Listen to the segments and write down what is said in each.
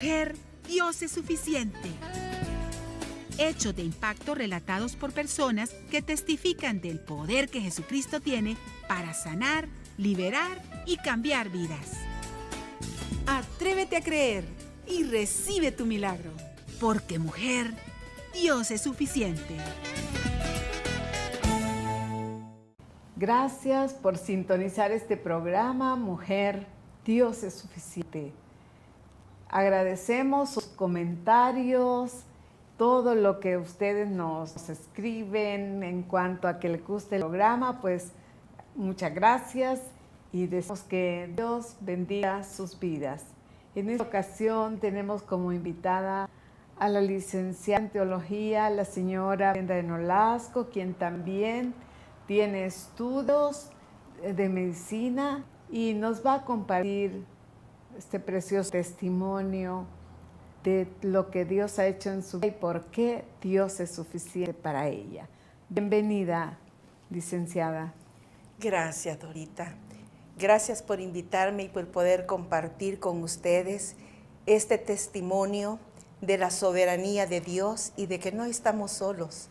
Mujer, Dios es suficiente. Hechos de impacto relatados por personas que testifican del poder que Jesucristo tiene para sanar, liberar y cambiar vidas. Atrévete a creer y recibe tu milagro. Porque mujer, Dios es suficiente. Gracias por sintonizar este programa, Mujer, Dios es suficiente. Agradecemos sus comentarios, todo lo que ustedes nos escriben en cuanto a que les guste el programa, pues muchas gracias y deseamos que Dios bendiga sus vidas. En esta ocasión tenemos como invitada a la licenciada en teología, la señora Brenda de Nolasco, quien también tiene estudios de medicina y nos va a compartir este precioso testimonio de lo que Dios ha hecho en su vida y por qué Dios es suficiente para ella. Bienvenida, licenciada. Gracias, Dorita. Gracias por invitarme y por poder compartir con ustedes este testimonio de la soberanía de Dios y de que no estamos solos,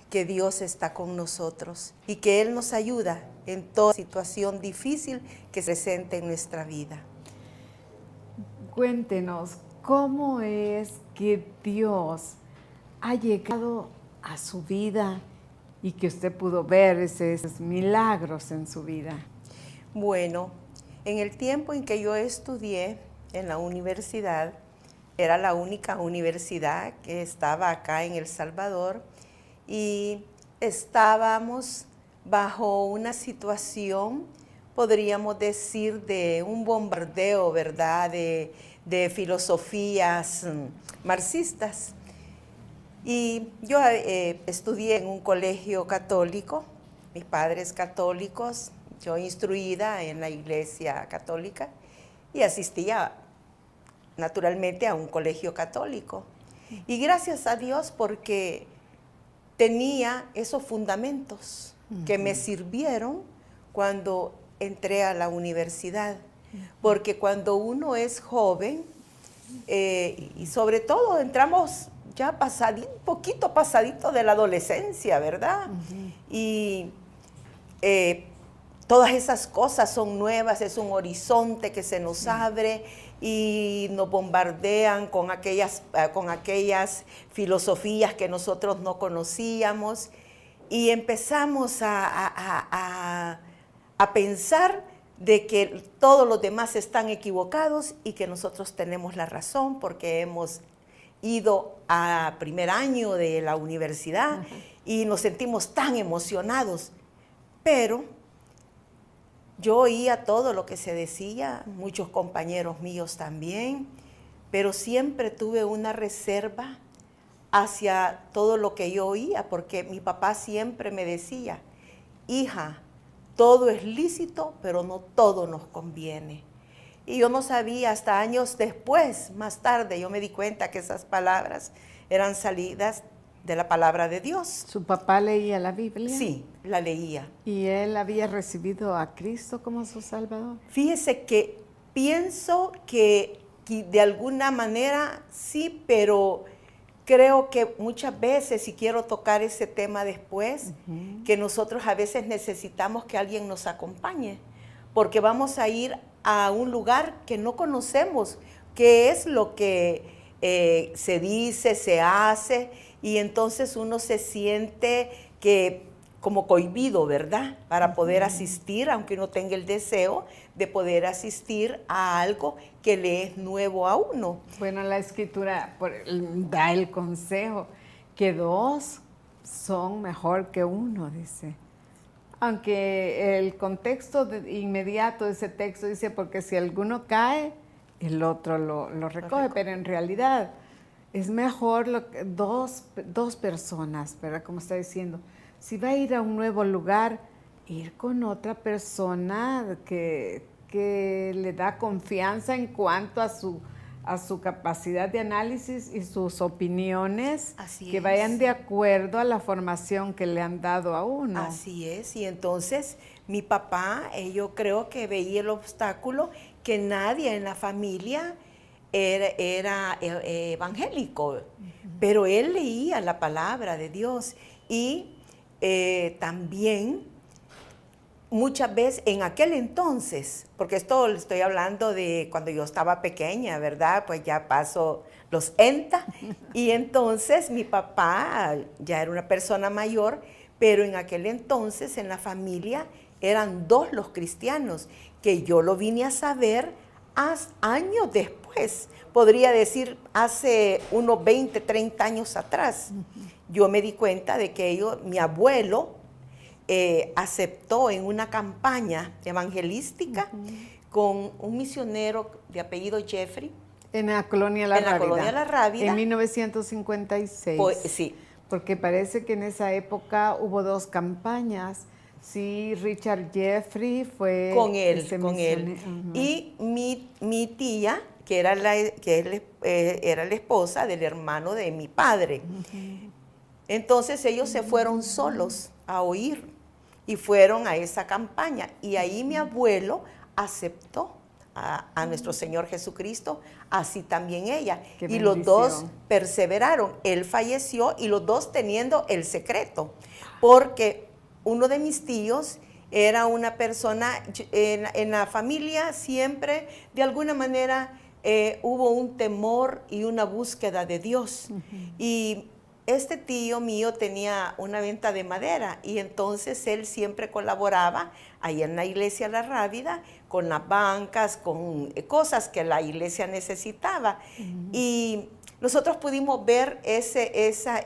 que Dios está con nosotros y que Él nos ayuda en toda situación difícil que se presente en nuestra vida. Cuéntenos, ¿cómo es que Dios ha llegado a su vida y que usted pudo ver esos milagros en su vida? Bueno, en el tiempo en que yo estudié en la universidad, era la única universidad que estaba acá en El Salvador y estábamos bajo una situación, podríamos decir, de un bombardeo, ¿verdad?, de filosofías marxistas. Y yo estudié en un colegio católico, mis padres católicos, yo instruida en la iglesia católica y asistía naturalmente a un colegio católico. Y gracias a Dios porque tenía esos fundamentos que me sirvieron cuando entré a la universidad. Porque cuando uno es joven, y sobre todo entramos ya un poquito pasadito de la adolescencia, ¿verdad? Y todas esas cosas son nuevas, es un horizonte que se nos abre y nos bombardean con aquellas filosofías que nosotros no conocíamos y empezamos a pensar de que todos los demás están equivocados y que nosotros tenemos la razón porque hemos ido a primer año de la universidad y nos sentimos tan emocionados. Pero yo oía todo lo que se decía, muchos compañeros míos también, pero siempre tuve una reserva hacia todo lo que yo oía, porque mi papá siempre me decía, hija, todo es lícito, pero no todo nos conviene. Y yo no sabía, hasta años después, más tarde, yo me di cuenta que esas palabras eran salidas de la palabra de Dios. ¿Su papá leía la Biblia? Sí, la leía. ¿Y él había recibido a Cristo como su Salvador? Fíjese que pienso que de alguna manera sí, pero creo que muchas veces, y quiero tocar ese tema después, que nosotros a veces necesitamos que alguien nos acompañe, porque vamos a ir a un lugar que no conocemos, qué es lo que se dice, se hace, y entonces uno se siente que como cohibido, ¿verdad? Para poder asistir, aunque uno tenga el deseo de poder asistir a algo que le es nuevo a uno. Bueno, la Escritura da el consejo que dos son mejor que uno, dice. Aunque el contexto inmediato de ese texto dice, porque si alguno cae, el otro lo recoge, pero en realidad es mejor dos personas, ¿verdad? Como está diciendo. Si va a ir a un nuevo lugar, ir con otra persona que le da confianza en cuanto a su capacidad de análisis y sus opiniones, que vayan de acuerdo a la formación que le han dado a uno. Así es, y entonces mi papá, yo creo que veía el obstáculo que nadie en la familia era evangélico, pero él leía la palabra de Dios y también muchas veces en aquel entonces, porque esto le estoy hablando de cuando yo estaba pequeña, ¿verdad? Pues ya pasó los 80 y entonces mi papá ya era una persona mayor, pero en aquel entonces en la familia eran 2 los cristianos, que yo lo vine a saber años después, podría decir hace unos 20, 30 años atrás. Yo me di cuenta de que mi abuelo aceptó en una campaña evangelística con un misionero de apellido Jeffrey. En la colonia La Rábida. En la colonia La Rábida. En 1956. Pues, sí. Porque parece que en esa época hubo 2 campañas. Sí, Richard Jeffrey fue con él. Y mi tía, que era la esposa del hermano de mi padre. Entonces ellos se fueron solos a oír y fueron a esa campaña. Y ahí mi abuelo aceptó a nuestro Señor Jesucristo, así también ella. Y los 2 perseveraron. Él falleció y los 2 teniendo el secreto, porque uno de mis tíos era una persona, en la familia siempre, de alguna manera, hubo un temor y una búsqueda de Dios. Y este tío mío tenía una venta de madera y entonces él siempre colaboraba ahí en la iglesia La Rábida con las bancas, con cosas que la iglesia necesitaba. Y nosotros pudimos ver esa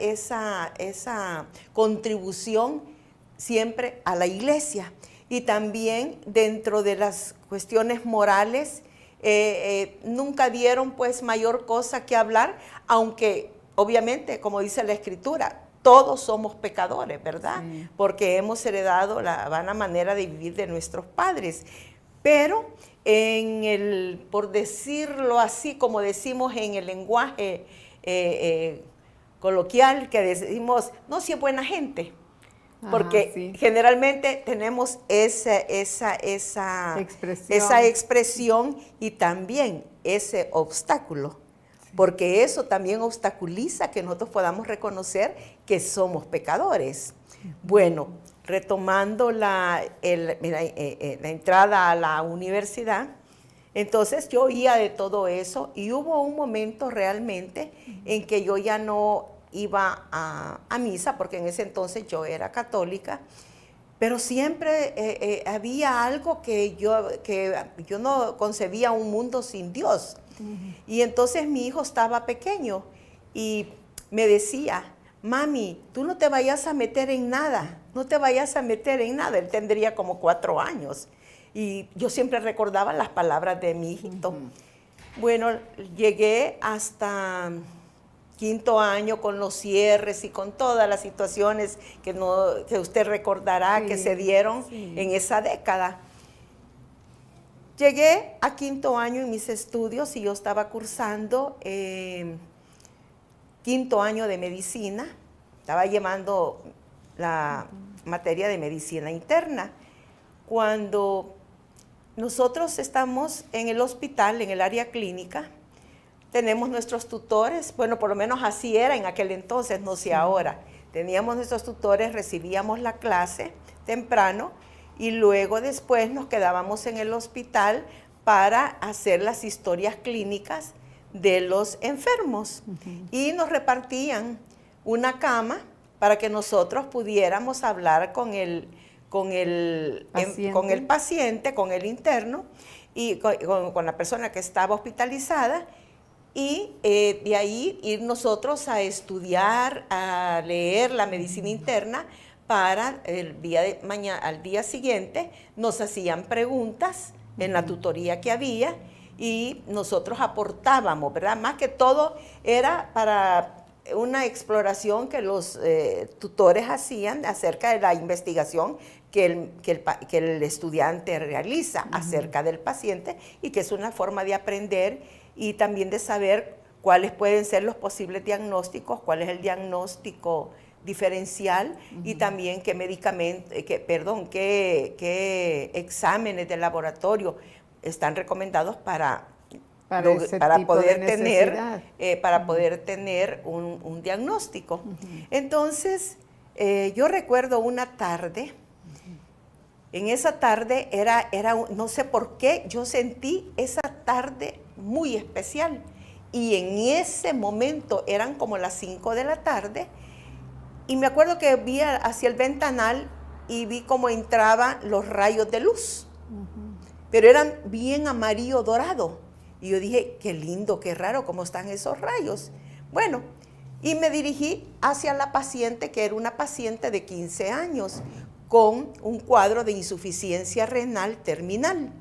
contribución siempre a la iglesia. Y también dentro de las cuestiones morales, nunca dieron pues mayor cosa que hablar, aunque obviamente, como dice la Escritura, todos somos pecadores, ¿verdad? Sí. Porque hemos heredado la vana manera de vivir de nuestros padres. Pero por decirlo así, como decimos en el lenguaje coloquial, que decimos, no, si es buena gente. Porque generalmente tenemos esa expresión y también ese obstáculo, porque eso también obstaculiza que nosotros podamos reconocer que somos pecadores. Bueno, retomando la entrada a la universidad, entonces yo oía de todo eso y hubo un momento realmente en que yo ya no iba a misa, porque en ese entonces yo era católica, pero siempre había algo que yo no concebía un mundo sin Dios. Y entonces mi hijo estaba pequeño y me decía, mami, tú no te vayas a meter en nada, no te vayas a meter en nada. Él tendría como 4 años y yo siempre recordaba las palabras de mi hijito. Bueno, llegué hasta 5º año con los cierres y con todas las situaciones que usted recordará que se dieron en esa década. Llegué a 5º año en mis estudios y yo estaba cursando 5º año de medicina. Estaba llevando la materia de medicina interna. Cuando nosotros estamos en el hospital, en el área clínica, tenemos nuestros tutores, bueno, por lo menos así era en aquel entonces, no sé ahora. Teníamos nuestros tutores, recibíamos la clase temprano y luego después nos quedábamos en el hospital para hacer las historias clínicas de los enfermos. Y nos repartían una cama para que nosotros pudiéramos hablar con el paciente, con el interno y con la persona que estaba hospitalizada. Y de ahí ir nosotros a estudiar, a leer la medicina interna para al día siguiente nos hacían preguntas en la tutoría que había y nosotros aportábamos, ¿verdad? Más que todo era para una exploración que los tutores hacían acerca de la investigación que el estudiante realiza acerca del paciente y que es una forma de aprender y también de saber cuáles pueden ser los posibles diagnósticos, cuál es el diagnóstico diferencial y también qué qué exámenes de laboratorio están recomendados para para poder tener un diagnóstico. Entonces, yo recuerdo una tarde, en esa tarde no sé por qué, yo sentí esa tarde muy especial. Y en ese momento eran como las 5 de la tarde, y me acuerdo que vi hacia el ventanal y vi cómo entraban los rayos de luz, pero eran bien amarillo dorado. Y yo dije, qué lindo, qué raro, cómo están esos rayos. Bueno, y me dirigí hacia la paciente, que era una paciente de 15 años, con un cuadro de insuficiencia renal terminal.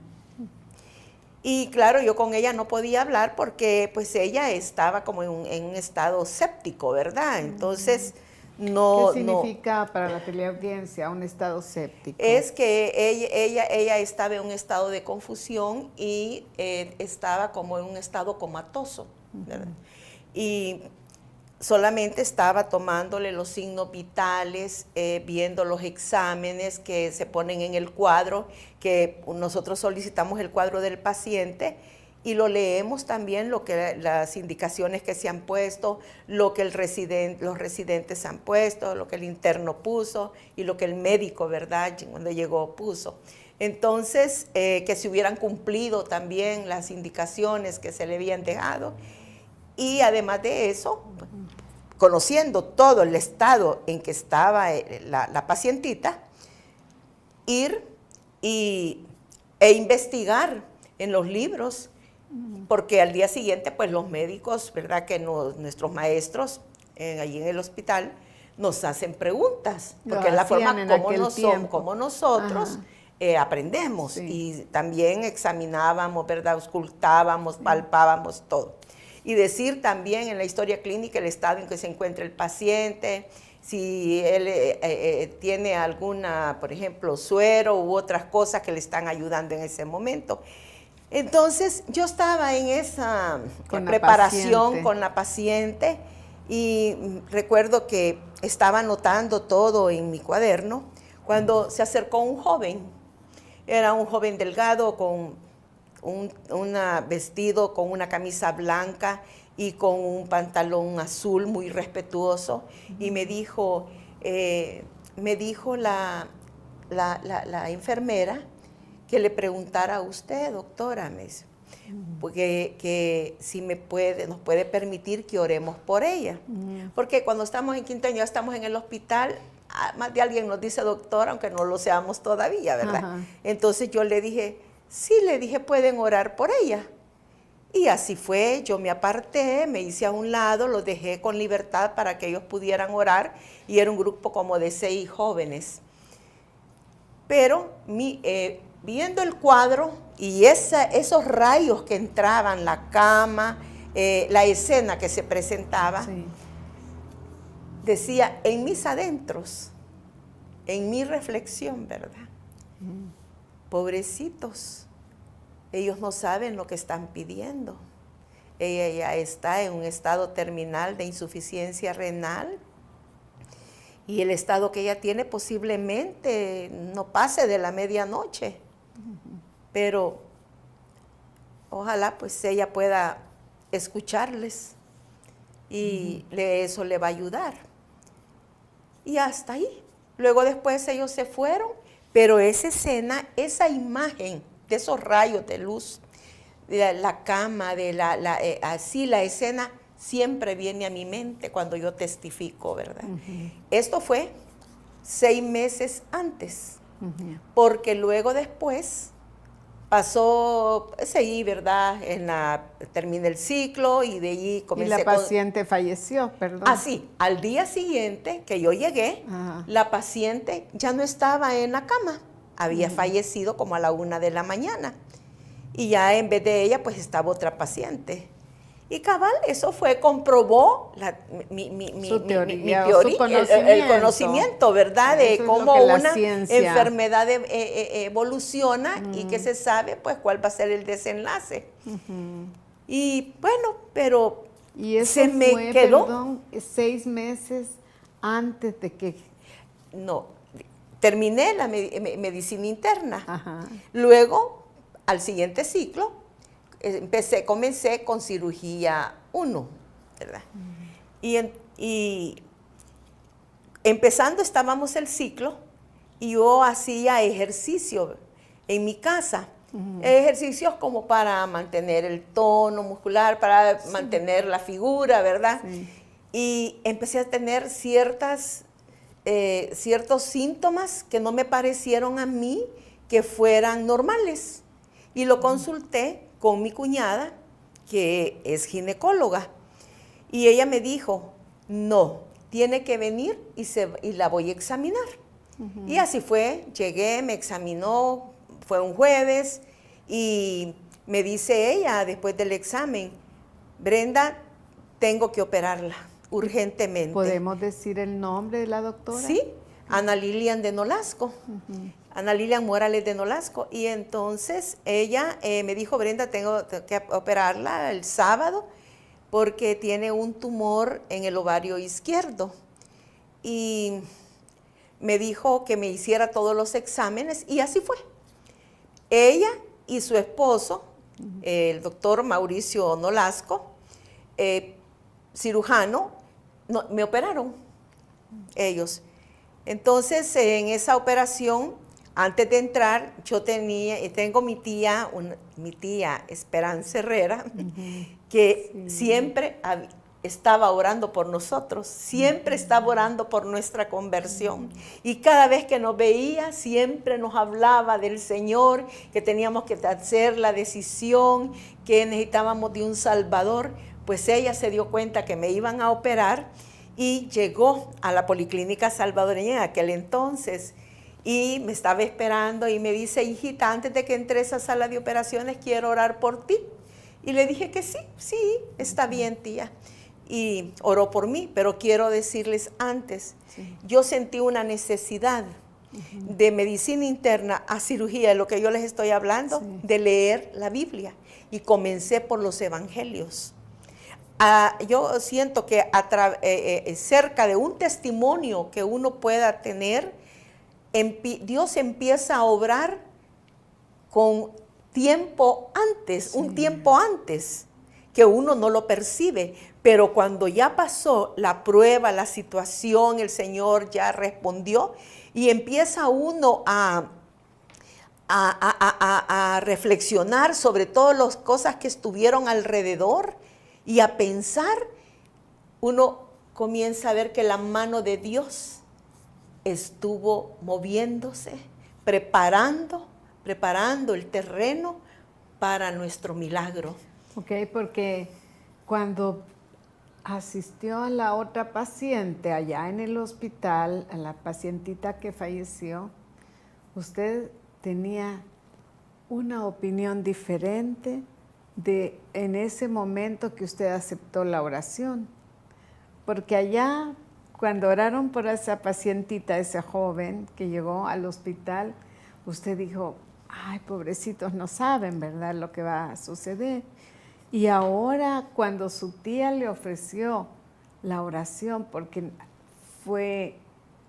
Y claro, yo con ella no podía hablar porque pues ella estaba como en un estado séptico, ¿verdad? Entonces, no... ¿Qué significa para la teleaudiencia un estado séptico? Es que ella estaba en un estado de confusión y estaba como en un estado comatoso, ¿verdad? Y solamente estaba tomándole los signos vitales, viendo los exámenes que se ponen en el cuadro, que nosotros solicitamos el cuadro del paciente y lo leemos también, las indicaciones que se han puesto, lo que los residentes han puesto, lo que el interno puso y lo que el médico, ¿verdad?, cuando llegó puso. Entonces, que se hubieran cumplido también las indicaciones que se le habían dejado. Y además de eso, conociendo todo el estado en que estaba la pacientita, ir e investigar en los libros, porque al día siguiente, pues los médicos, ¿verdad?, que nuestros maestros allí en el hospital nos hacen preguntas, porque es la forma como nosotros aprendemos. Sí. Y también examinábamos, ¿verdad?, auscultábamos, palpábamos todo. Y decir también en la historia clínica el estado en que se encuentra el paciente, si él tiene alguna, por ejemplo, suero u otras cosas que le están ayudando en ese momento. Entonces, yo estaba en esa preparación con la paciente y recuerdo que estaba anotando todo en mi cuaderno cuando se acercó un joven. Era un joven delgado con un vestido con una camisa blanca y con un pantalón azul muy respetuoso, y me dijo la enfermera que le preguntara a usted, doctora, me dice, porque que si nos puede permitir que oremos por ella. Porque cuando estamos en Quinto Año, estamos en el hospital, más de alguien nos dice doctora, aunque no lo seamos todavía, ¿verdad? Entonces yo le dije, sí, le dije, pueden orar por ella. Y así fue, yo me aparté, me hice a un lado, los dejé con libertad para que ellos pudieran orar, y era un grupo como de 6 jóvenes. Pero viendo el cuadro y esos rayos que entraban, la cama, la escena que se presentaba, sí, decía, en mis adentros, en mi reflexión, ¿verdad? Pobrecitos, ellos no saben lo que están pidiendo. Ella ya está en un estado terminal de insuficiencia renal y el estado que ella tiene posiblemente no pase de la medianoche. Pero ojalá pues ella pueda escucharles y eso le va a ayudar. Y hasta ahí. Luego después ellos se fueron, pero esa escena, esa imagen de esos rayos de luz, de la cama, así la escena siempre viene a mi mente cuando yo testifico, ¿verdad? Esto fue 6 meses antes, porque luego después seguí, ¿verdad? Terminé el ciclo y de allí comencé. Y la paciente falleció, perdón. Sí, al día siguiente que yo llegué, la paciente ya no estaba en la cama, había fallecido como a la 1 de la mañana. Y ya en vez de ella, pues estaba otra paciente. Y cabal, eso comprobó su teoría, el conocimiento, ¿verdad? De cómo una enfermedad evoluciona y que se sabe, pues, cuál va a ser el desenlace. Y bueno, pero ¿y eso se me quedó? Perdón, 6 meses antes de que... No, terminé la medicina interna. Luego, al siguiente ciclo, comencé con cirugía 1, ¿verdad? Y empezando estábamos el ciclo y yo hacía ejercicio en mi casa. Ejercicios como para mantener el tono muscular, para mantener la figura, ¿verdad? Sí. Y empecé a tener ciertos síntomas que no me parecieron a mí que fueran normales. Y lo consulté con mi cuñada, que es ginecóloga. Y ella me dijo, no, tiene que venir y la voy a examinar. Y así fue, llegué, me examinó, fue un jueves, y me dice ella, después del examen, Brenda, tengo que operarla urgentemente. ¿Podemos decir el nombre de la doctora? Sí, Ana Lilian de Nolasco. Ana Lilian Morales de Nolasco. Y entonces ella me dijo, Brenda, tengo que operarla el sábado porque tiene un tumor en el ovario izquierdo. Y me dijo que me hiciera todos los exámenes y así fue. Ella y su esposo, el doctor Mauricio Nolasco, cirujano, me operaron ellos. Entonces, en esa operación, antes de entrar, tengo mi tía Esperanza Herrera, que siempre estaba orando por nosotros, siempre estaba orando por nuestra conversión. Y cada vez que nos veía, siempre nos hablaba del Señor, que teníamos que hacer la decisión, que necesitábamos de un Salvador. Pues ella se dio cuenta que me iban a operar y llegó a la Policlínica Salvadoreña en aquel entonces. Y me estaba esperando y me dice, hijita, antes de que entre a esa sala de operaciones, quiero orar por ti. Y le dije que sí, está bien, tía. Y oró por mí, pero quiero decirles antes, yo sentí una necesidad de medicina interna a cirugía, de lo que yo les estoy hablando, de leer la Biblia. Y comencé por los evangelios. Yo siento que cerca de un testimonio que uno pueda tener, Dios empieza a obrar con tiempo antes, un tiempo antes, que uno no lo percibe, pero cuando ya pasó la prueba, la situación, el Señor ya respondió y empieza uno a reflexionar sobre todas las cosas que estuvieron alrededor y a pensar, uno comienza a ver que la mano de Dios estuvo moviéndose, preparando el terreno para nuestro milagro. Ok, porque cuando asistió a la otra paciente allá en el hospital, a la pacientita que falleció, usted tenía una opinión diferente en ese momento que usted aceptó la oración. Porque allá, cuando oraron por esa pacientita, ese joven que llegó al hospital, usted dijo, ay, pobrecitos, no saben, ¿verdad?, lo que va a suceder. Y ahora, cuando su tía le ofreció la oración, porque fue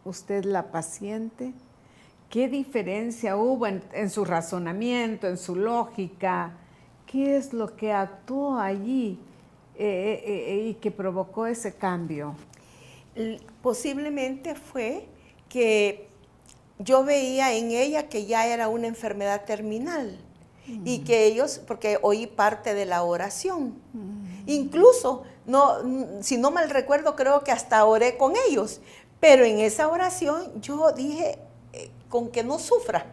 usted la paciente, ¿qué diferencia hubo en su razonamiento, en su lógica? ¿Qué es lo que actuó allí y que provocó ese cambio? Posiblemente fue que yo veía en ella que ya era una enfermedad terminal. Y que ellos, porque oí parte de la oración. Incluso, si no mal recuerdo, creo que hasta oré con ellos. Pero en esa oración yo dije, con que no sufra,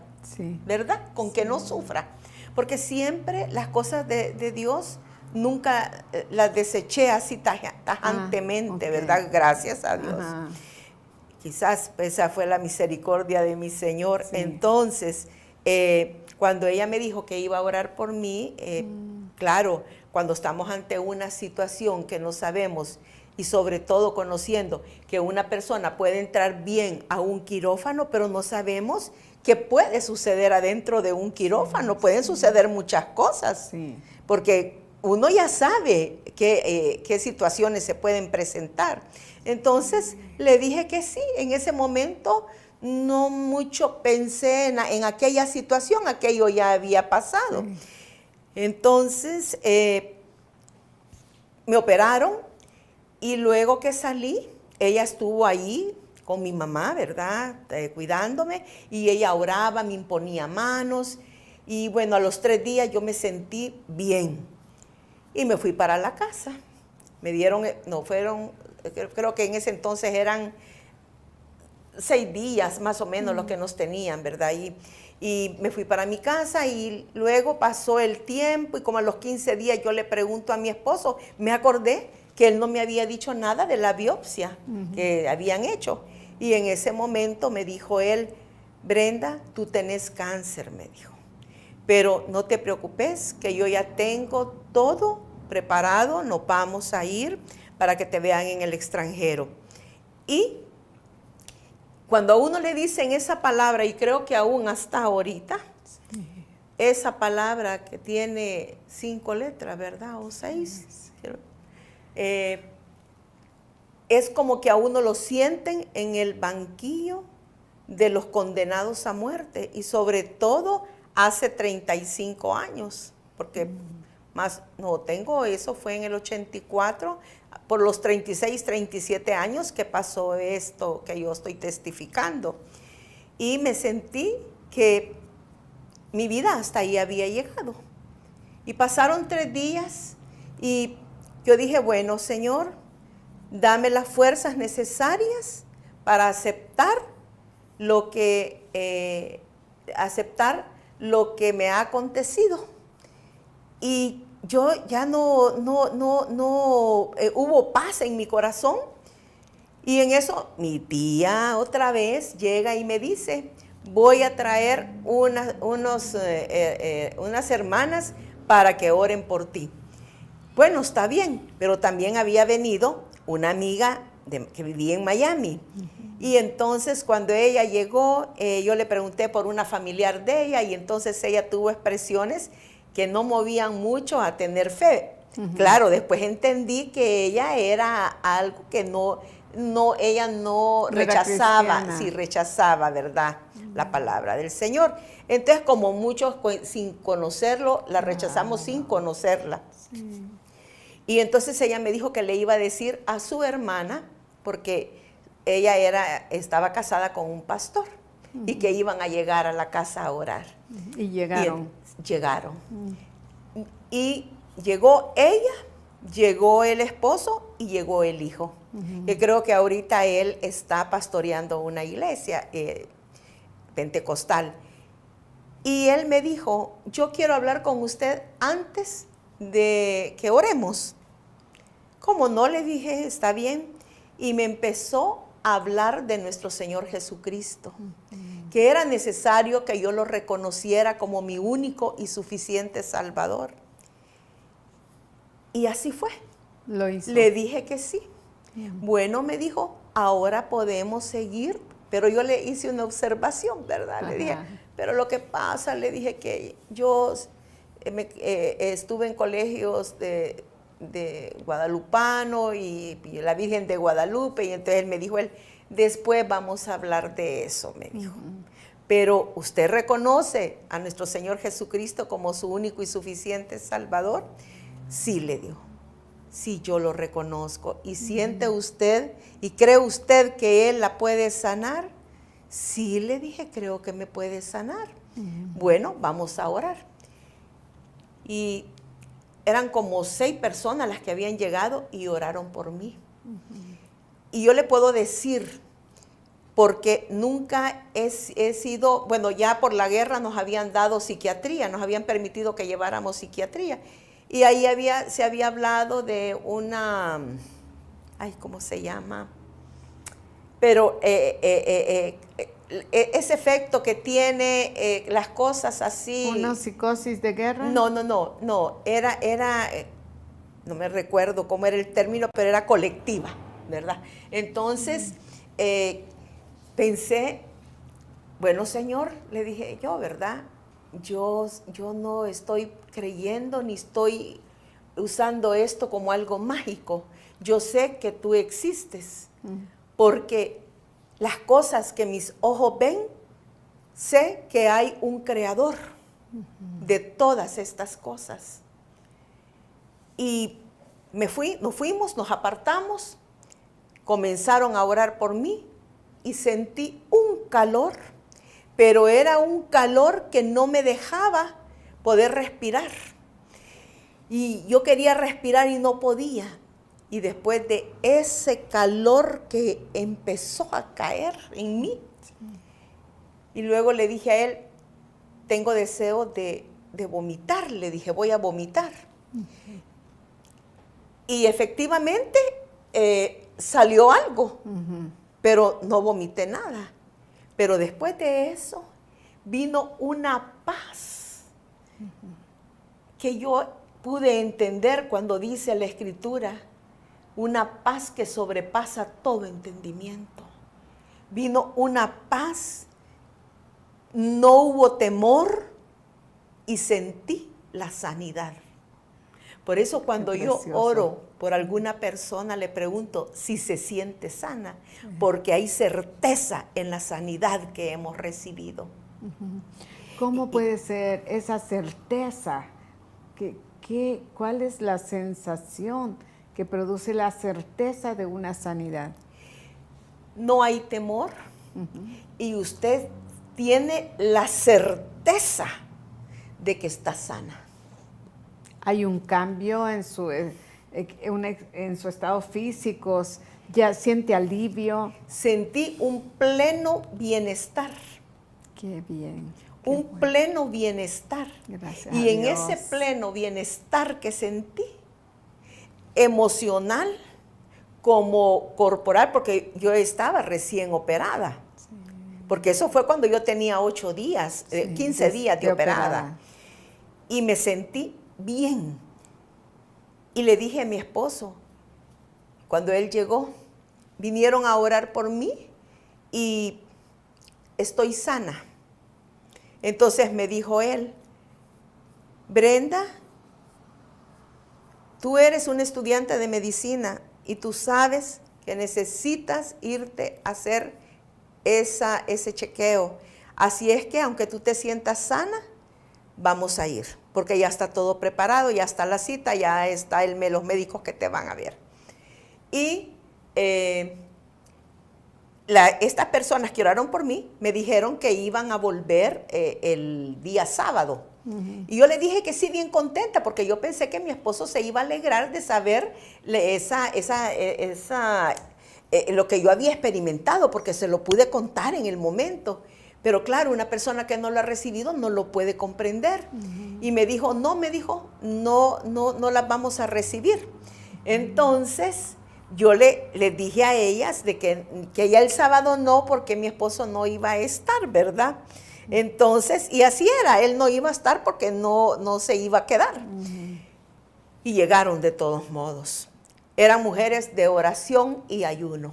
¿verdad? Con que no sufra. Porque siempre las cosas de Dios nunca las deseché así tajantemente, ¿verdad? Gracias a Dios. Quizás esa fue la misericordia de mi Señor. Entonces, cuando ella me dijo que iba a orar por mí, claro, cuando estamos ante una situación que no sabemos y sobre todo conociendo que una persona puede entrar bien a un quirófano, pero no sabemos qué puede suceder adentro de un quirófano. Pueden suceder muchas cosas, porque uno ya sabe qué situaciones se pueden presentar. Entonces le dije que sí, en ese momento no mucho pensé en aquella situación, aquello ya había pasado. Entonces, me operaron y luego que salí, ella estuvo ahí con mi mamá, ¿verdad? Cuidándome, y ella oraba, me imponía manos, y bueno, a los 3 días yo me sentí bien y me fui para la casa. Me dieron, no fueron, creo que en ese entonces eran 6 días más o menos los que nos tenían, ¿verdad? Y me fui para mi casa y luego pasó el tiempo y como a los 15 días yo le pregunto a mi esposo, me acordé que él no me había dicho nada de la biopsia que habían hecho. Y en ese momento me dijo él, Brenda, tú tenés cáncer, me dijo. Pero no te preocupes, que yo ya tengo todo preparado, nos vamos a ir para que te vean en el extranjero. Y cuando a uno le dicen esa palabra, y creo que aún hasta ahorita, esa palabra que tiene 5 letras, ¿verdad? O 6. Es como que a uno lo sienten en el banquillo de los condenados a muerte, y sobre todo hace 35 años, porque más no tengo, eso fue en el 84, por los 36, 37 años que pasó esto que yo estoy testificando. Y me sentí que mi vida hasta ahí había llegado. Y pasaron 3 días y yo dije, bueno, Señor, dame las fuerzas necesarias para aceptar lo que me ha acontecido. Y yo ya no hubo paz en mi corazón. Y en eso mi tía otra vez llega y me dice, voy a traer unas hermanas para que oren por ti. Bueno, está bien, pero también había venido una amiga que vivía en Miami. Y entonces cuando ella llegó, yo le pregunté por una familiar de ella y entonces ella tuvo expresiones que no movían mucho a tener fe. Claro, después entendí que ella era algo que ella no rechazaba, sí rechazaba, ¿verdad? La palabra del Señor. Entonces, como muchos sin conocerlo, la rechazamos sin conocerla. Sí. Y entonces ella me dijo que le iba a decir a su hermana, porque ella estaba casada con un pastor, y que iban a llegar a la casa a orar. Y llegaron. Llegaron. Y llegó ella, llegó el esposo y llegó el hijo. Que creo que ahorita él está pastoreando una iglesia pentecostal. Y él me dijo, yo quiero hablar con usted antes de que oremos. Como no, le dije, está bien. Y me empezó a hablar de nuestro Señor Jesucristo, que era necesario que yo lo reconociera como mi único y suficiente Salvador. Y así fue. Lo hizo. Le dije que sí. Bueno, me dijo, ahora podemos seguir, pero yo le hice una observación, ¿verdad? Le dije, pero lo que pasa, le dije que yo estuve en colegios de guadalupano y la Virgen de Guadalupe, y entonces él me dijo, después vamos a hablar de eso, me dijo. Pero usted reconoce a nuestro Señor Jesucristo como su único y suficiente Salvador. Sí, le dijo, sí, yo lo reconozco. ¿Y siente usted y cree usted que Él la puede sanar? Sí, le dije, creo que me puede sanar. Bueno, vamos a orar. Y eran como 6 personas las que habían llegado y oraron por mí. Y yo le puedo decir, porque nunca he sido, bueno, ya por la guerra nos habían dado psiquiatría, nos habían permitido que lleváramos psiquiatría. Y ahí se había hablado de una, ¿cómo se llama? Pero ese efecto que tiene las cosas así. ¿Una psicosis de guerra? No, era, no me recuerdo cómo era el término, pero era colectiva, ¿verdad? Entonces, pensé, bueno, Señor, le dije yo, ¿verdad? Yo no estoy creyendo ni estoy usando esto como algo mágico. Yo sé que tú existes, porque las cosas que mis ojos ven, sé que hay un creador. de todas estas cosas. Y nos fuimos, nos apartamos, comenzaron a orar por mí y sentí un calor, pero era un calor que no me dejaba poder respirar. Y yo quería respirar y no podía. Y después de ese calor que empezó a caer en mí, y luego le dije a él, tengo deseo de vomitar. Le dije, voy a vomitar. Y efectivamente salió algo, pero no vomité nada. Pero después de eso vino una paz que yo pude entender cuando dice la Escritura, una paz que sobrepasa todo entendimiento. Vino una paz, no hubo temor y sentí la sanidad. Por eso cuando yo oro por alguna persona le pregunto si se siente sana, porque hay certeza en la sanidad que hemos recibido. ¿Cómo puede ser esa certeza? ¿Cuál es la sensación que produce la certeza de una sanidad? No hay temor y usted tiene la certeza de que está sana. Hay un cambio en su estado físico, ya siente alivio. Sentí un pleno bienestar. Qué bien. Un pleno bienestar. Gracias y a en Dios. ese pleno bienestar que sentí, emocional como corporal, porque yo estaba recién operada. Sí. Porque eso fue cuando yo tenía 8 días, 15 días de operada. Y me sentí bien. Y le dije a mi esposo, cuando él llegó, vinieron a orar por mí y estoy sana. Entonces me dijo él, Brenda, tú eres una estudiante de medicina y tú sabes que necesitas irte a hacer ese chequeo. Así es que aunque tú te sientas sana, vamos a ir, porque ya está todo preparado, ya está la cita, ya están los médicos que te van a ver. Y estas personas que oraron por mí me dijeron que iban a volver el día sábado. Y yo le dije que sí, bien contenta, porque yo pensé que mi esposo se iba a alegrar de saber lo que yo había experimentado, porque se lo pude contar en el momento. Pero claro, una persona que no lo ha recibido no lo puede comprender. Y me dijo, no las vamos a recibir. Entonces, yo le dije a ellas de que ya el sábado no, porque mi esposo no iba a estar, ¿verdad? Entonces, y así era, él no iba a estar porque no se iba a quedar. Y llegaron de todos modos. Eran mujeres de oración y ayuno.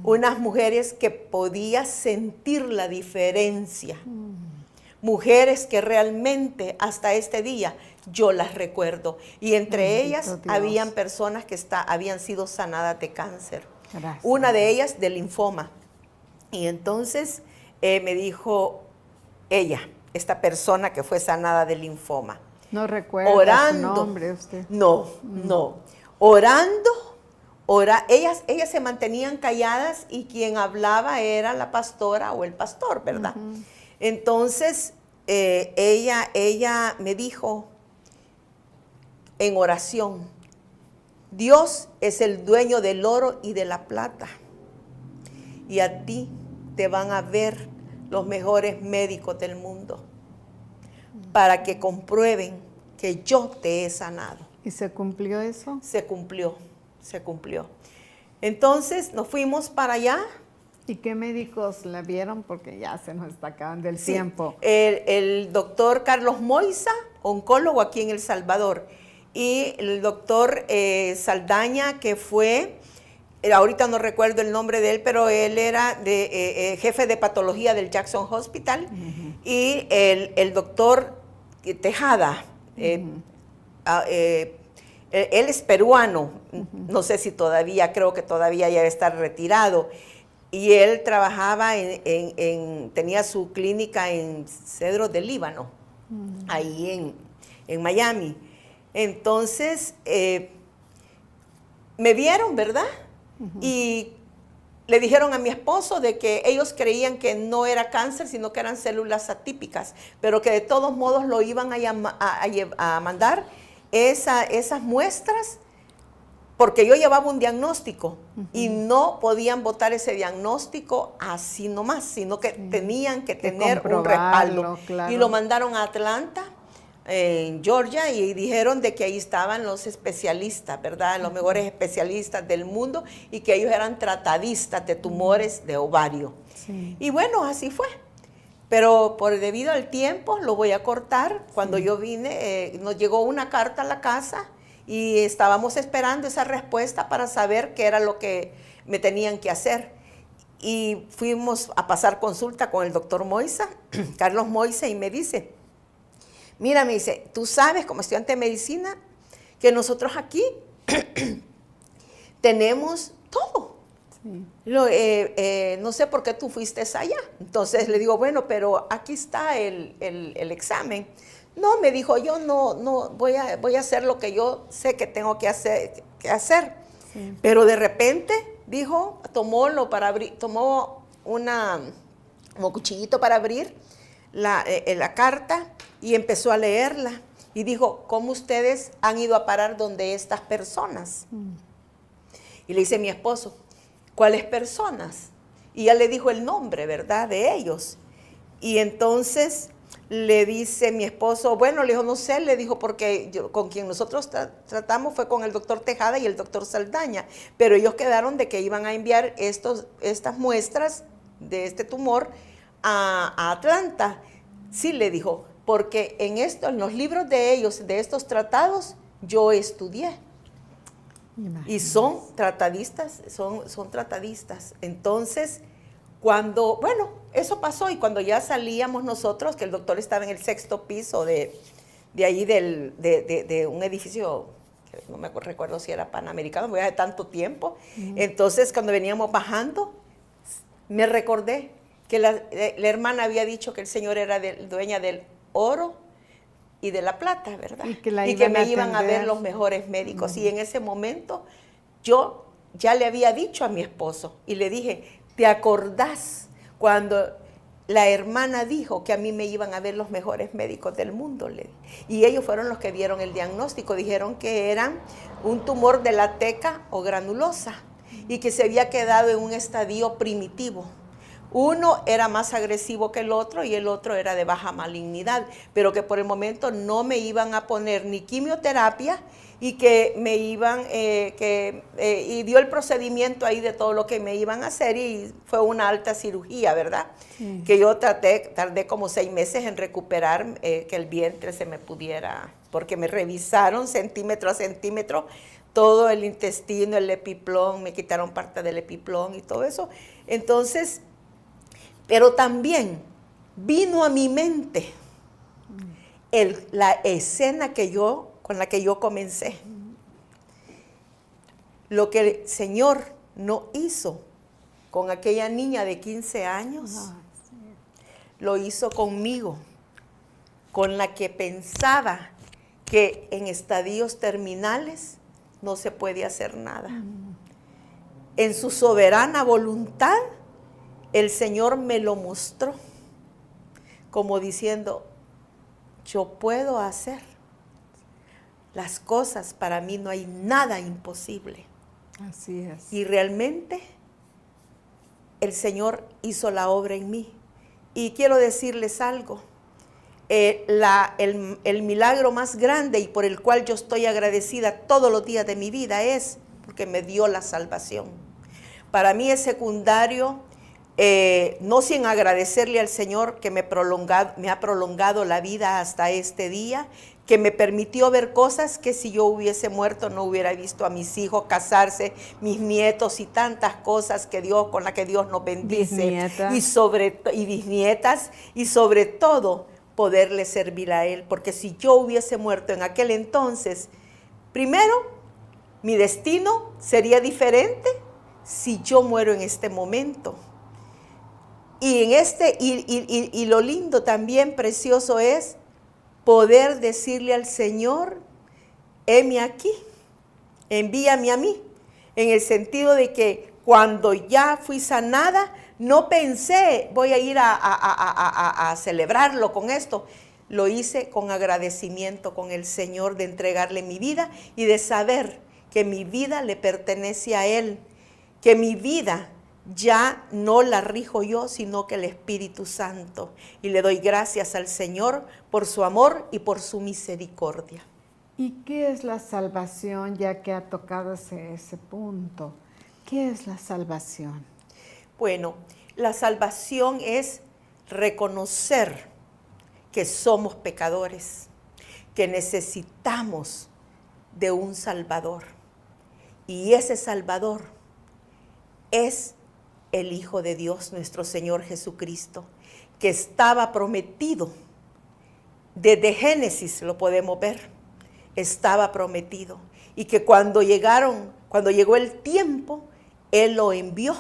Unas mujeres que podían sentir la diferencia. Mujeres que realmente hasta este día yo las recuerdo. Y entre ellas habían personas que habían sido sanadas de cáncer. Gracias. Una de ellas de linfoma. Y entonces me dijo ella, esta persona que fue sanada de linfoma. No recuerda su nombre usted. No. Orando. Ellas se mantenían calladas y quien hablaba era la pastora o el pastor, ¿verdad? Entonces, ella me dijo en oración, Dios es el dueño del oro y de la plata. Y a ti te van a ver los mejores médicos del mundo para que comprueben que yo te he sanado. ¿Y se cumplió eso? Se cumplió. Entonces nos fuimos para allá. ¿Y qué médicos la vieron? Porque ya se nos está acabando el tiempo. El doctor Carlos Moisa, oncólogo aquí en El Salvador, y el doctor Saldaña, que fue, ahorita no recuerdo el nombre de él, pero él era jefe de patología del Jackson Hospital, y el doctor Tejada, él es peruano, no sé si todavía, creo que todavía ya debe estar retirado, y él trabajaba tenía su clínica en Cedros del Líbano. ahí en Miami. Entonces, me vieron, ¿verdad? Y le dijeron a mi esposo de que ellos creían que no era cáncer, sino que eran células atípicas, pero que de todos modos lo iban a mandar esas muestras, porque yo llevaba un diagnóstico y no podían botar ese diagnóstico así nomás, sino que tenían que tener un respaldo. Claro. Y lo mandaron a Atlanta, en Georgia, y dijeron de que ahí estaban los especialistas, ¿verdad? Los mejores especialistas del mundo, y que ellos eran tratadistas de tumores de ovario. Sí. Y bueno, así fue. Pero debido al tiempo, lo voy a cortar. Cuando yo vine, nos llegó una carta a la casa y estábamos esperando esa respuesta para saber qué era lo que me tenían que hacer. Y fuimos a pasar consulta con el doctor Moisa, Carlos Moisa, y me dice, mira, me dice, tú sabes como estudiante de medicina que nosotros aquí tenemos todo. Sí. No sé por qué tú fuiste allá. Entonces le digo, bueno, pero aquí está el examen. No, me dijo, yo no voy a hacer lo que yo sé que tengo que hacer. Sí. Pero de repente dijo, tomó como cuchillito para abrir la carta y empezó a leerla. Y dijo, ¿cómo ustedes han ido a parar donde estas personas? Y le dice mi esposo, ¿cuáles personas? Y ya le dijo el nombre, ¿verdad?, de ellos. Y entonces le dice mi esposo, bueno, le dijo, no sé, le dijo, porque con quien nosotros tratamos fue con el doctor Tejada y el doctor Saldaña, pero ellos quedaron de que iban a enviar estas muestras de este tumor a Atlanta. Sí, le dijo, porque en los libros de ellos, de estos tratados, yo estudié. Imagínate. Y son tratadistas, son tratadistas. Entonces, bueno, eso pasó, y cuando ya salíamos nosotros, que el doctor estaba en el 6º piso de ahí de un edificio, que no me recuerdo si era Panamericano, voy a hace tanto tiempo. Entonces, cuando veníamos bajando, me recordé que la hermana había dicho que el Señor era dueña del oro y de la plata, ¿verdad? Y que me iban a ver los mejores médicos. Y en ese momento yo ya le había dicho a mi esposo y le dije, ¿te acordás cuando la hermana dijo que a mí me iban a ver los mejores médicos del mundo? Y ellos fueron los que dieron el diagnóstico. Dijeron que eran un tumor de la teca o granulosa y que se había quedado en un estadio primitivo. Uno era más agresivo que el otro y el otro era de baja malignidad, pero que por el momento no me iban a poner ni quimioterapia y que me iban, y dio el procedimiento ahí de todo lo que me iban a hacer, y fue una alta cirugía, ¿verdad? Sí. Que yo tardé como 6 meses en recuperar, que el vientre se me pudiera, porque me revisaron centímetro a centímetro, todo el intestino, el epiplón, me quitaron parte del epiplón y todo eso. Entonces, pero también vino a mi mente la escena con la que yo comencé. Lo que el Señor no hizo con aquella niña de 15 años, lo hizo conmigo, con la que pensaba que en estadios terminales no se puede hacer nada. En su soberana voluntad, el Señor me lo mostró, como diciendo, yo puedo hacer las cosas, para mí no hay nada imposible. Así es. Y realmente el Señor hizo la obra en mí. Y quiero decirles algo, el milagro más grande y por el cual yo estoy agradecida todos los días de mi vida es porque me dio la salvación. Para mí es secundario, no sin agradecerle al Señor que me ha prolongado la vida hasta este día, que me permitió ver cosas que si yo hubiese muerto no hubiera visto a mis hijos casarse, mis nietos y tantas cosas con las que Dios nos bendice, y bisnietas, y sobre todo poderle servir a Él, porque si yo hubiese muerto en aquel entonces, primero, mi destino sería diferente si yo muero en este momento. Y lo lindo también, precioso es poder decirle al Señor, heme aquí, envíame a mí, en el sentido de que cuando ya fui sanada, no pensé, voy a ir a celebrarlo con esto. Lo hice con agradecimiento con el Señor, de entregarle mi vida y de saber que mi vida le pertenece a Él, que mi vida ya no la rijo yo, sino que el Espíritu Santo. Y le doy gracias al Señor por su amor y por su misericordia. ¿Y qué es la salvación, ya que ha tocado ese punto? ¿Qué es la salvación? Bueno, la salvación es reconocer que somos pecadores, que necesitamos de un Salvador. Y ese Salvador es el Hijo de Dios, nuestro Señor Jesucristo, que estaba prometido. Desde Génesis lo podemos ver, estaba prometido. Y que cuando llegó el tiempo, Él lo envió,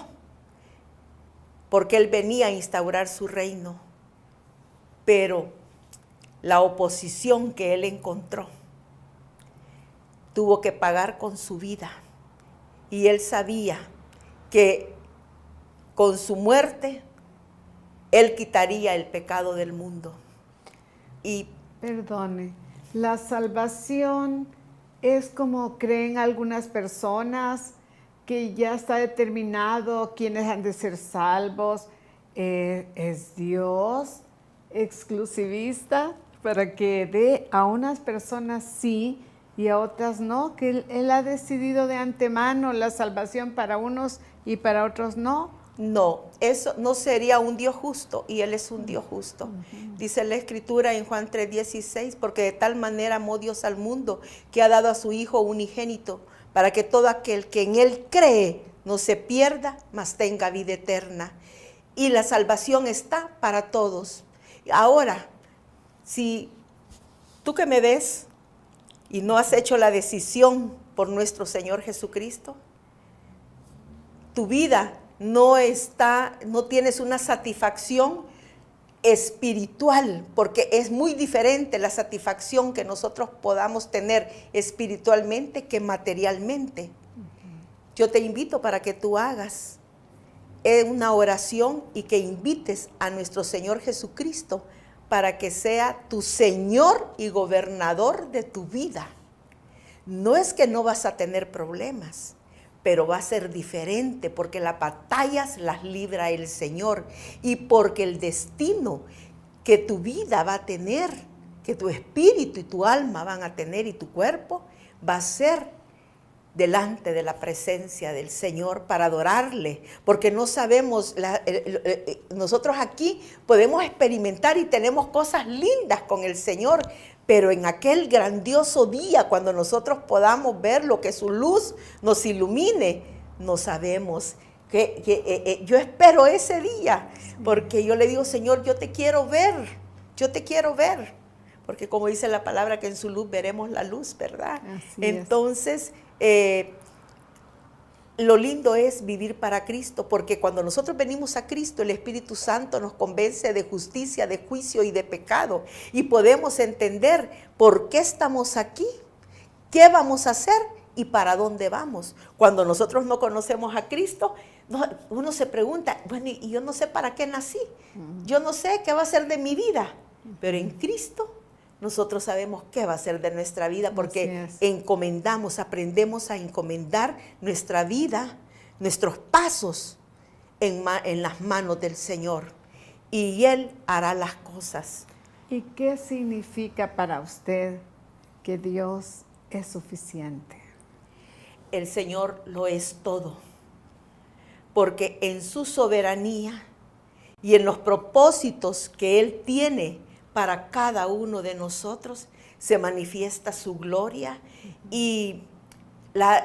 porque Él venía a instaurar su reino. Pero la oposición que Él encontró, tuvo que pagar con su vida. Y Él sabía que con su muerte, Él quitaría el pecado del mundo. Y perdone, la salvación es como creen algunas personas, que ya está determinado quiénes han de ser salvos. ¿Es Dios exclusivista para que dé a unas personas sí y a otras no? Que Él ha decidido de antemano la salvación para unos y para otros no. no, eso no sería un Dios justo, y Él es un Dios justo. Dice la Escritura en Juan 3:16, porque de tal manera amó Dios al mundo, que ha dado a su Hijo unigénito, para que todo aquel que en Él cree no se pierda, mas tenga vida eterna. Y la salvación está para todos. Ahora, si tú que me ves y no has hecho la decisión por nuestro Señor Jesucristo, tu vida no tienes una satisfacción espiritual, porque es muy diferente la satisfacción que nosotros podamos tener espiritualmente que materialmente. Yo te invito para que tú hagas una oración y que invites a nuestro Señor Jesucristo para que sea tu Señor y gobernador de tu vida. No es que no vas a tener problemas, pero va a ser diferente, porque las batallas las libra el Señor, y porque el destino que tu vida va a tener, que tu espíritu y tu alma van a tener, y tu cuerpo, va a ser delante de la presencia del Señor para adorarle, porque no sabemos, nosotros aquí podemos experimentar y tenemos cosas lindas con el Señor, pero en aquel grandioso día, cuando nosotros podamos ver lo que su luz nos ilumine, no sabemos. Yo espero ese día, porque yo le digo, Señor, yo te quiero ver, porque como dice la palabra, que en su luz veremos la luz, ¿verdad? Entonces, lo lindo es vivir para Cristo, porque cuando nosotros venimos a Cristo, el Espíritu Santo nos convence de justicia, de juicio y de pecado, y podemos entender por qué estamos aquí, qué vamos a hacer y para dónde vamos. Cuando nosotros no conocemos a Cristo, uno se pregunta, bueno, y yo no sé para qué nací, yo no sé qué va a ser de mi vida, pero en Cristo nosotros sabemos qué va a ser de nuestra vida, porque aprendemos a encomendar nuestra vida, nuestros pasos en las manos del Señor, y Él hará las cosas. ¿Y qué significa para usted que Dios es suficiente? El Señor lo es todo, porque en su soberanía y en los propósitos que Él tiene para cada uno de nosotros, se manifiesta su gloria, y la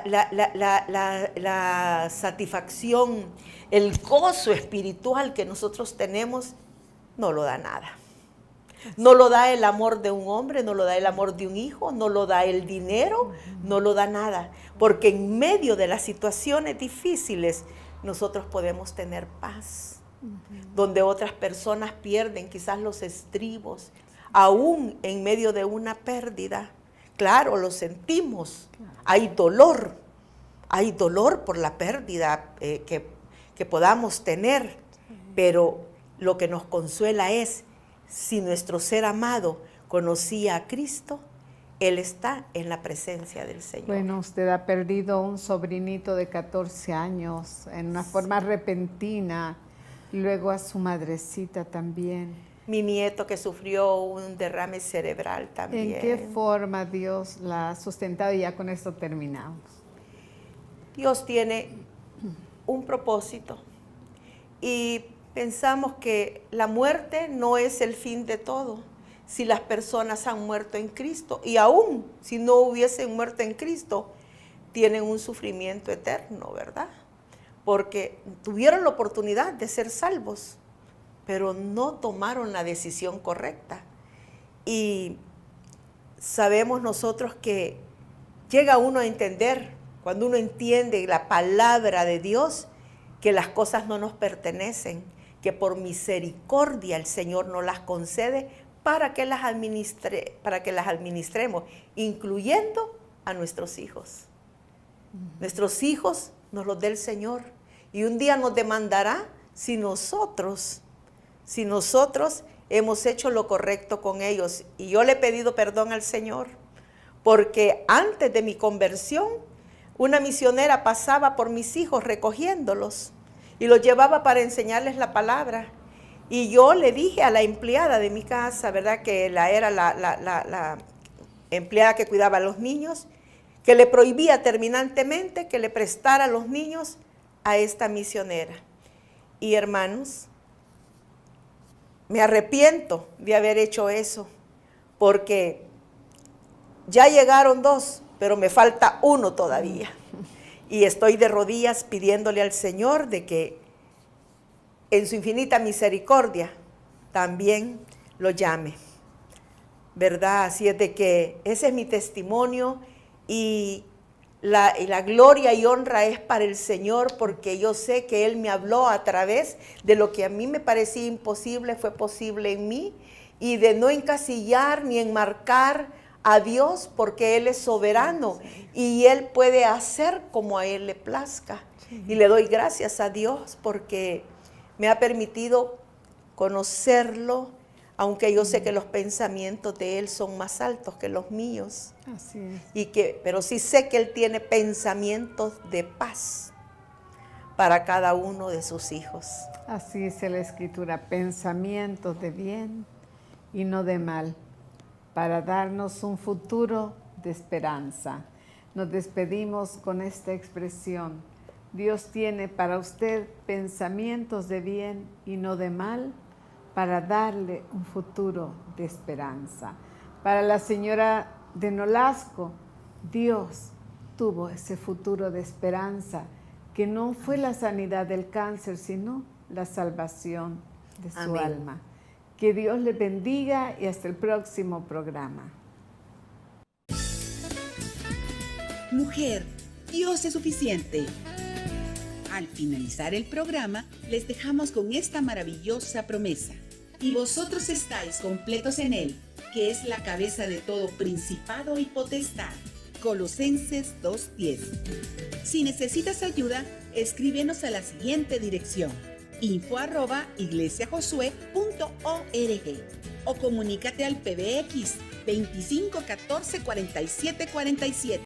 satisfacción, el gozo espiritual que nosotros tenemos, no lo da nada. No lo da el amor de un hombre, no lo da el amor de un hijo, no lo da el dinero, no lo da nada. Porque en medio de las situaciones difíciles, nosotros podemos tener paz. Donde otras personas pierden quizás los estribos, aún en medio de una pérdida. Claro, lo sentimos, hay dolor por la pérdida que podamos tener, pero lo que nos consuela es, si nuestro ser amado conocía a Cristo, Él está en la presencia del Señor. Bueno, usted ha perdido un sobrinito de 14 años en una forma repentina, luego a su madrecita también. Mi nieto que sufrió un derrame cerebral también. ¿En qué forma Dios la ha sustentado? Y ya con esto terminamos. Dios tiene un propósito y pensamos que la muerte no es el fin de todo. Si las personas han muerto en Cristo, y aún si no hubiesen muerto en Cristo, tienen un sufrimiento eterno, ¿verdad? Porque tuvieron la oportunidad de ser salvos, pero no tomaron la decisión correcta. Y sabemos nosotros que llega uno a entender, cuando uno entiende la palabra de Dios, que las cosas no nos pertenecen, que por misericordia el Señor nos las concede para que las administremos, incluyendo a nuestros hijos. Nuestros hijos nos los dé el Señor, y un día nos demandará si nosotros hemos hecho lo correcto con ellos. Y yo le he pedido perdón al Señor, porque antes de mi conversión, una misionera pasaba por mis hijos recogiéndolos y los llevaba para enseñarles la palabra. Y yo le dije a la empleada de mi casa, ¿verdad?, que era la empleada que cuidaba a los niños, que le prohibía terminantemente que le prestara a los niños a esta misionera. Y hermanos, me arrepiento de haber hecho eso, porque ya llegaron 2, pero me falta 1 todavía. Y estoy de rodillas pidiéndole al Señor de que en su infinita misericordia también lo llame, ¿verdad? Así es de que ese es mi testimonio, y la gloria y honra es para el Señor, porque yo sé que Él me habló a través de lo que a mí me parecía imposible, fue posible en mí, y de no encasillar ni enmarcar a Dios, porque Él es soberano y Él puede hacer como a Él le plazca. Y le doy gracias a Dios porque me ha permitido conocerlo, aunque yo sé que los pensamientos de Él son más altos que los míos. Así es. Pero sí sé que Él tiene pensamientos de paz para cada uno de sus hijos. Así dice la Escritura, pensamientos de bien y no de mal, para darnos un futuro de esperanza. Nos despedimos con esta expresión. Dios tiene para usted pensamientos de bien y no de mal, para darle un futuro de esperanza. Para la señora de Nolasco, Dios tuvo ese futuro de esperanza, que no fue la sanidad del cáncer, sino la salvación de su Amén. alma. Que Dios le bendiga y hasta el próximo programa. Mujer, Dios es suficiente. Al finalizar el programa, les dejamos con esta maravillosa promesa. Y vosotros estáis completos en Él, que es la cabeza de todo principado y potestad. Colosenses 2:10. Si necesitas ayuda, escríbenos a la siguiente dirección: info@iglesiajosué.org o comunícate al PBX 25 14 47 47.